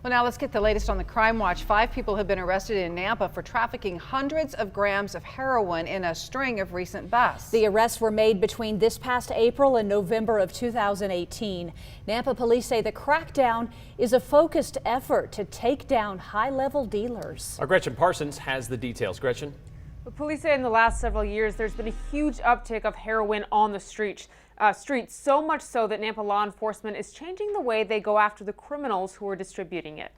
Well, now let's get the latest on the crime watch. 5 people have been arrested in Nampa for trafficking hundreds of grams of heroin in a string of recent busts. The arrests were made between this past April and November of 2018. Nampa police say the crackdown is a focused effort to take down high-level dealers. Our Gretchen Parsons has the details. Gretchen? But police say in the last several years there's been a huge uptick of heroin on the streets, so much so that Nampa law enforcement is changing the way they go after the criminals who are distributing it.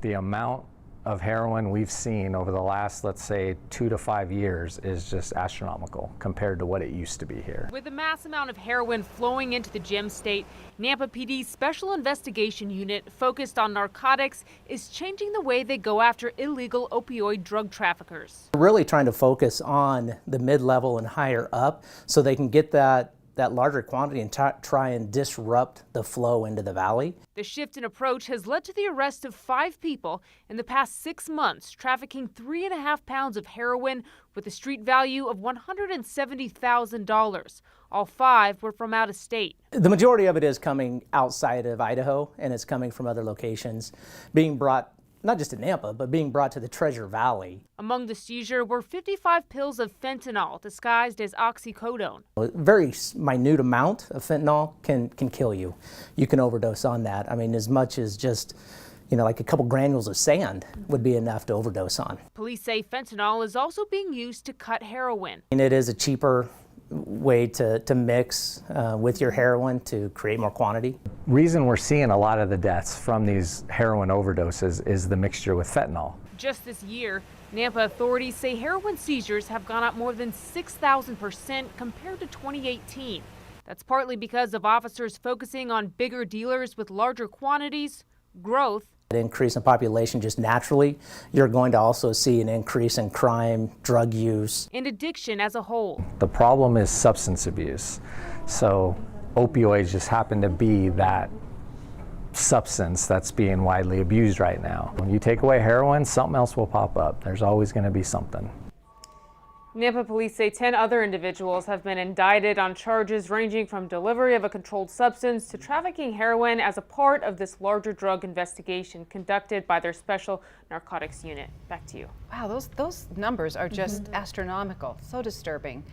The amount of heroin we've seen over the last, let's say, 2 to 5 years is just astronomical compared to what it used to be here. With a mass amount of heroin flowing into the Gem State, Nampa PD's Special Investigation Unit focused on narcotics is changing the way they go after illegal opioid drug traffickers. We're really trying to focus on the mid-level and higher up so they can get that larger quantity and try and disrupt the flow into the valley. The shift in approach has led to the arrest of 5 people in the past 6 months, trafficking 3.5 pounds of heroin with a street value of $170,000. All 5 were from out of state. The majority of it is coming outside of Idaho, and it's coming from other locations, being brought not just to Nampa, but being brought to the Treasure Valley. Among the seizure were 55 pills of fentanyl disguised as oxycodone. A very minute amount of fentanyl can kill you. You can overdose on that. I mean, as much as just, like a couple granules of sand would be enough to overdose on. Police say fentanyl is also being used to cut heroin. And it is a cheaper way to mix with your heroin to create more quantity. Reason we're seeing a lot of the deaths from these heroin overdoses is the mixture with fentanyl. Just this year, Nampa authorities say heroin seizures have gone up more than 6,000% compared to 2018. That's partly because of officers focusing on bigger dealers with larger quantities, growth, An increase in population just naturally, you're going to also see an increase in crime, drug use, and addiction as a whole. The problem is substance abuse. So opioids just happen to be that substance that's being widely abused right now. When you take away heroin, something else will pop up. There's always going to be something. Nampa police say 10 other individuals have been indicted on charges ranging from delivery of a controlled substance to trafficking heroin as a part of this larger drug investigation conducted by their Special Narcotics Unit. Back to you. Wow, those numbers are just astronomical. So disturbing.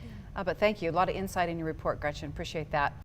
But thank you. A lot of insight in your report, Gretchen. Appreciate that.